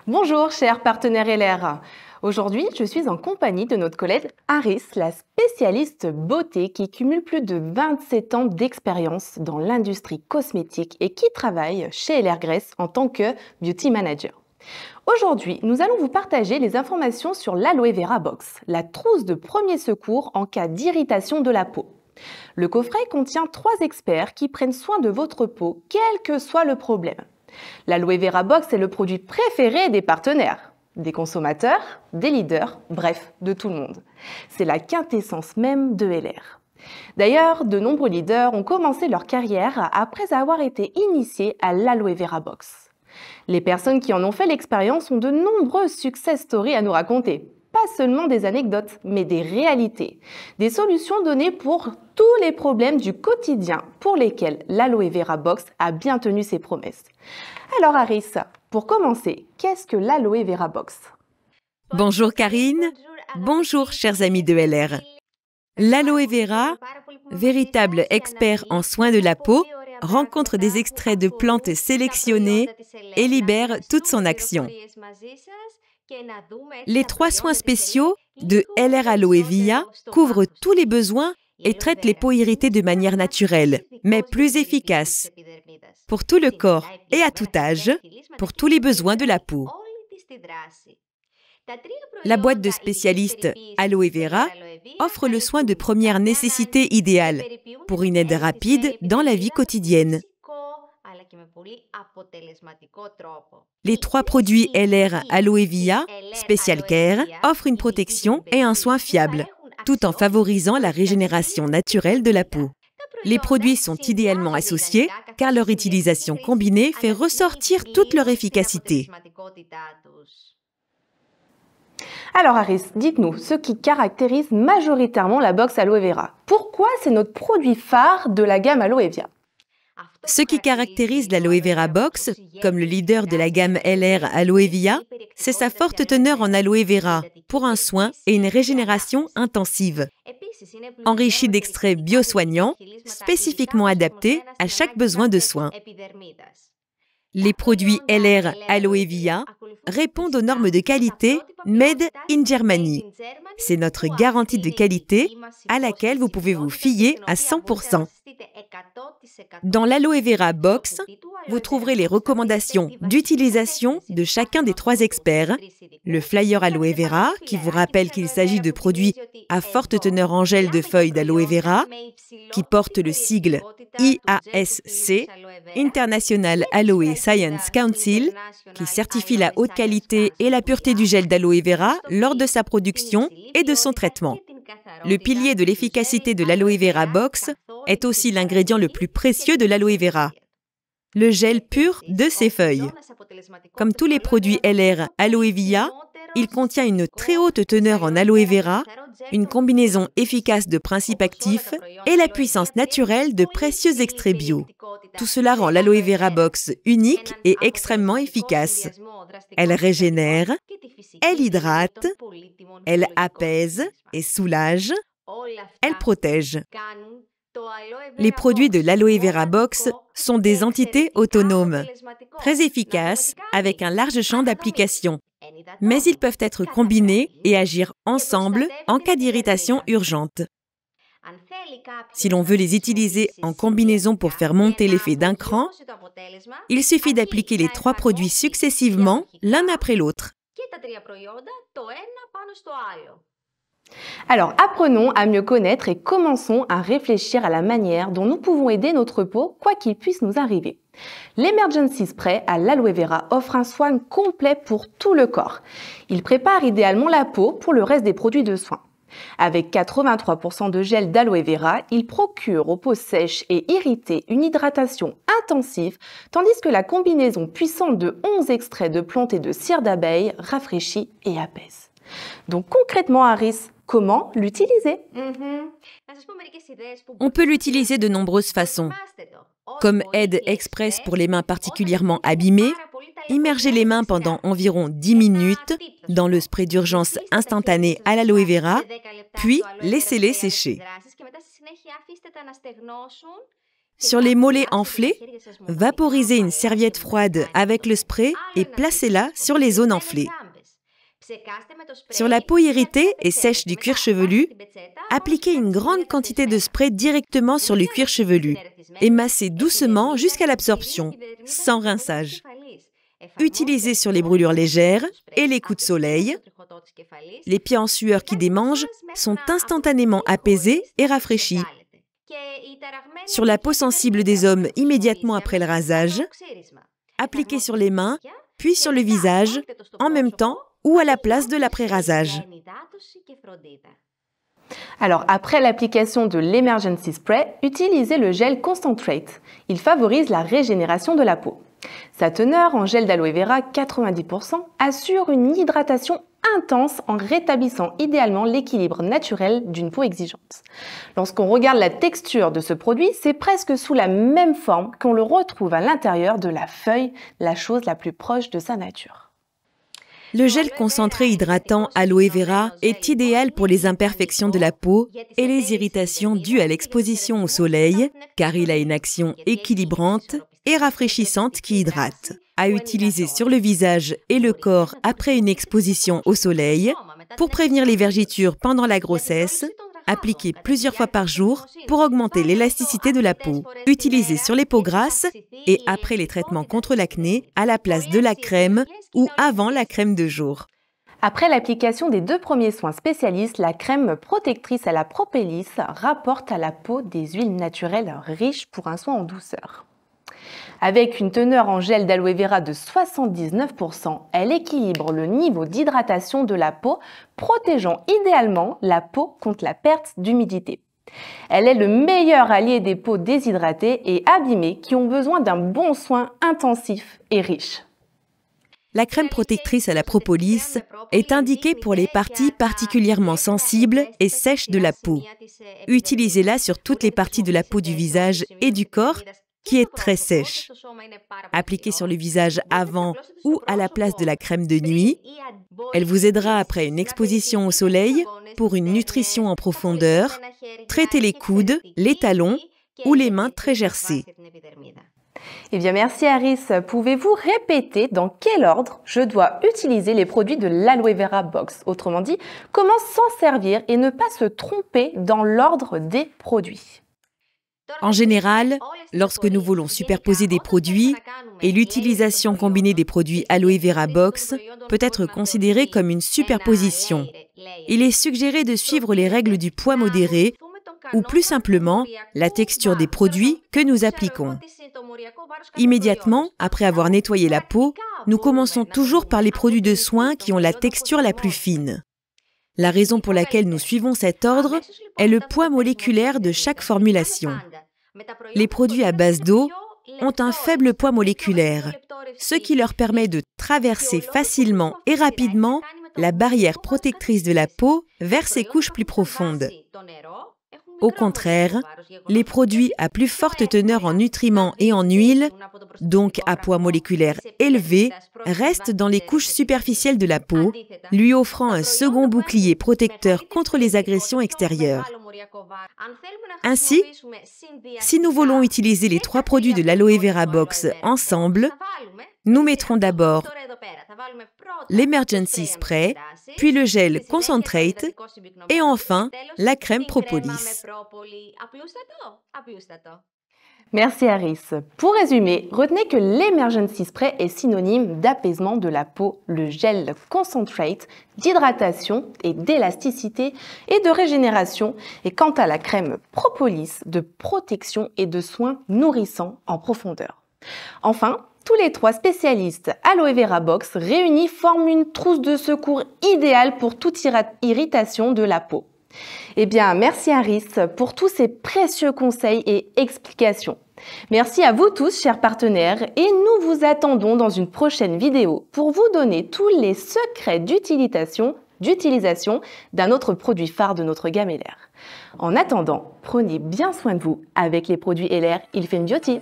Bonjour, chers partenaires LR. Aujourd'hui, je suis en compagnie de notre collègue Aris, la spécialiste beauté qui cumule plus de 27 ans d'expérience dans l'industrie cosmétique et qui travaille chez LR Grace en tant que beauty manager. Aujourd'hui, nous allons vous partager les informations sur l'Aloe Vera Box, la trousse de premier secours en cas d'irritation de la peau. Le coffret contient 3 experts qui prennent soin de votre peau, quel que soit le problème. L'Aloe Vera Box est le produit préféré des partenaires, des consommateurs, des leaders, bref, de tout le monde. C'est la quintessence même de LR. D'ailleurs, de nombreux leaders ont commencé leur carrière après avoir été initiés à l'Aloe Vera Box. Les personnes qui en ont fait l'expérience ont de nombreuses success stories à nous raconter. Pas seulement des anecdotes, mais des réalités. Des solutions données pour tous les problèmes du quotidien pour lesquels l'Aloe Vera Box a bien tenu ses promesses. Alors Aris, pour commencer, qu'est-ce que l'Aloe Vera Box? Bonjour Karine, bonjour chers amis de LR. L'Aloe Vera, véritable expert en soins de la peau, rencontre des extraits de plantes sélectionnées et libère toute son action. Les 3 soins spéciaux de LR Aloe Via couvrent tous les besoins et traitent les peaux irritées de manière naturelle, mais plus efficace, pour tout le corps et à tout âge, pour tous les besoins de la peau. La boîte de spécialistes Aloe Vera offre le soin de première nécessité idéal pour une aide rapide dans la vie quotidienne. Les 3 produits LR Aloe Via Special Care offrent une protection et un soin fiable, tout en favorisant la régénération naturelle de la peau. Les produits sont idéalement associés car leur utilisation combinée fait ressortir toute leur efficacité. Alors Aris, dites-nous ce qui caractérise majoritairement la box Aloe Vera. Pourquoi c'est notre produit phare de la gamme Aloe Vera? Ce qui caractérise l'Aloe Vera Box, comme le leader de la gamme LR Aloe Via, c'est sa forte teneur en aloe vera pour un soin et une régénération intensive. Enrichi d'extraits biosoignants, spécifiquement adaptés à chaque besoin de soin. Les produits LR Aloe Via répondent aux normes de qualité Made in Germany. C'est notre garantie de qualité à laquelle vous pouvez vous fier à 100%. Dans l'Aloe Vera Box, vous trouverez les recommandations d'utilisation de chacun des 3 experts, le flyer Aloe Vera, qui vous rappelle qu'il s'agit de produits à forte teneur en gel de feuilles d'Aloe Vera, qui porte le sigle IASC, International Aloe Science Council, qui certifie la haute qualité et la pureté du gel d'Aloe Vera lors de sa production et de son traitement. Le pilier de l'efficacité de l'Aloe Vera Box est aussi l'ingrédient le plus précieux de l'Aloe Vera, le gel pur de ses feuilles. Comme tous les produits LR Aloe Via, il contient une très haute teneur en aloe vera, une combinaison efficace de principes actifs et la puissance naturelle de précieux extraits bio. Tout cela rend l'Aloe Vera Box unique et extrêmement efficace. Elle régénère, elle hydrate, elle apaise et soulage, elle protège. Les produits de l'Aloe Vera Box sont des entités autonomes, très efficaces avec un large champ d'application. Mais ils peuvent être combinés et agir ensemble en cas d'irritation urgente. Si l'on veut les utiliser en combinaison pour faire monter l'effet d'un cran, il suffit d'appliquer les 3 produits successivement l'un après l'autre. Alors apprenons à mieux connaître et commençons à réfléchir à la manière dont nous pouvons aider notre peau quoi qu'il puisse nous arriver. L'Emergency Spray à l'Aloe Vera offre un soin complet pour tout le corps. Il prépare idéalement la peau pour le reste des produits de soins. Avec 83% de gel d'aloe vera, il procure aux peaux sèches et irritées une hydratation intensive, tandis que la combinaison puissante de 11 extraits de plantes et de cire d'abeille rafraîchit et apaise. Donc concrètement, Aris, comment l'utiliser? On peut l'utiliser de nombreuses façons. Comme aide express pour les mains particulièrement abîmées, immergez les mains pendant environ 10 minutes dans le spray d'urgence instantané à l'aloe vera, puis laissez-les sécher. Sur les mollets enflés, vaporisez une serviette froide avec le spray et placez-la sur les zones enflées. Sur la peau irritée et sèche du cuir chevelu, appliquez une grande quantité de spray directement sur le cuir chevelu et massez doucement jusqu'à l'absorption, sans rinçage. Utilisez sur les brûlures légères et les coups de soleil. Les pieds en sueur qui démangent sont instantanément apaisés et rafraîchis. Sur la peau sensible des hommes immédiatement après le rasage, appliquez sur les mains, puis sur le visage, en même temps ou à la place de l'après-rasage. Alors, après l'application de l'Emergency Spray, utilisez le gel Concentrate. Il favorise la régénération de la peau. Sa teneur en gel d'aloe vera 90% assure une hydratation intense en rétablissant idéalement l'équilibre naturel d'une peau exigeante. Lorsqu'on regarde la texture de ce produit, c'est presque sous la même forme qu'on le retrouve à l'intérieur de la feuille, la chose la plus proche de sa nature. Le gel concentré hydratant aloe vera est idéal pour les imperfections de la peau et les irritations dues à l'exposition au soleil, car il a une action équilibrante et rafraîchissante qui hydrate. À utiliser sur le visage et le corps après une exposition au soleil, pour prévenir les vergetures pendant la grossesse, appliquer plusieurs fois par jour pour augmenter l'élasticité de la peau. Utilisez sur les peaux grasses et après les traitements contre l'acné à la place de la crème ou avant la crème de jour. Après l'application des 2 premiers soins spécialistes, la crème protectrice à la propolis rapporte à la peau des huiles naturelles riches pour un soin en douceur. Avec une teneur en gel d'aloe vera de 79%, elle équilibre le niveau d'hydratation de la peau, protégeant idéalement la peau contre la perte d'humidité. Elle est le meilleur allié des peaux déshydratées et abîmées qui ont besoin d'un bon soin intensif et riche. La crème protectrice à la propolis est indiquée pour les parties particulièrement sensibles et sèches de la peau. Utilisez-la sur toutes les parties de la peau du visage et du corps qui est très sèche. Appliquée sur le visage avant ou à la place de la crème de nuit, elle vous aidera après une exposition au soleil pour une nutrition en profondeur. Traitez les coudes, les talons ou les mains très gercées. Eh bien, merci Aris. Pouvez-vous répéter dans quel ordre je dois utiliser les produits de l'Aloe Vera Box? Autrement dit, comment s'en servir et ne pas se tromper dans l'ordre des produits? En général, lorsque nous voulons superposer des produits, et l'utilisation combinée des produits Aloe Vera Box peut être considérée comme une superposition, il est suggéré de suivre les règles du poids modéré ou plus simplement la texture des produits que nous appliquons. Immédiatement, après avoir nettoyé la peau, nous commençons toujours par les produits de soins qui ont la texture la plus fine. La raison pour laquelle nous suivons cet ordre est le poids moléculaire de chaque formulation. Les produits à base d'eau ont un faible poids moléculaire, ce qui leur permet de traverser facilement et rapidement la barrière protectrice de la peau vers ses couches plus profondes. Au contraire, les produits à plus forte teneur en nutriments et en huile, donc à poids moléculaire élevé, restent dans les couches superficielles de la peau, lui offrant un second bouclier protecteur contre les agressions extérieures. Ainsi, si nous voulons utiliser les 3 produits de l'Aloe Vera Box ensemble, nous mettrons d'abord l'Emergency Spray, puis le gel Concentrate et enfin la crème propolis. Merci Aris. Pour résumer, retenez que l'Emergency Spray est synonyme d'apaisement de la peau, le gel Concentrate d'hydratation et d'élasticité et de régénération, et quant à la crème propolis de protection et de soins nourrissants en profondeur. Enfin, tous les 3 spécialistes Aloe Vera Box réunis forment une trousse de secours idéale pour toute irritation de la peau. Eh bien, merci Aris pour tous ces précieux conseils et explications. Merci à vous tous, chers partenaires, et nous vous attendons dans une prochaine vidéo pour vous donner tous les secrets d'utilisation d'un autre produit phare de notre gamme LR. En attendant, prenez bien soin de vous avec les produits LR Ilfem Beauty.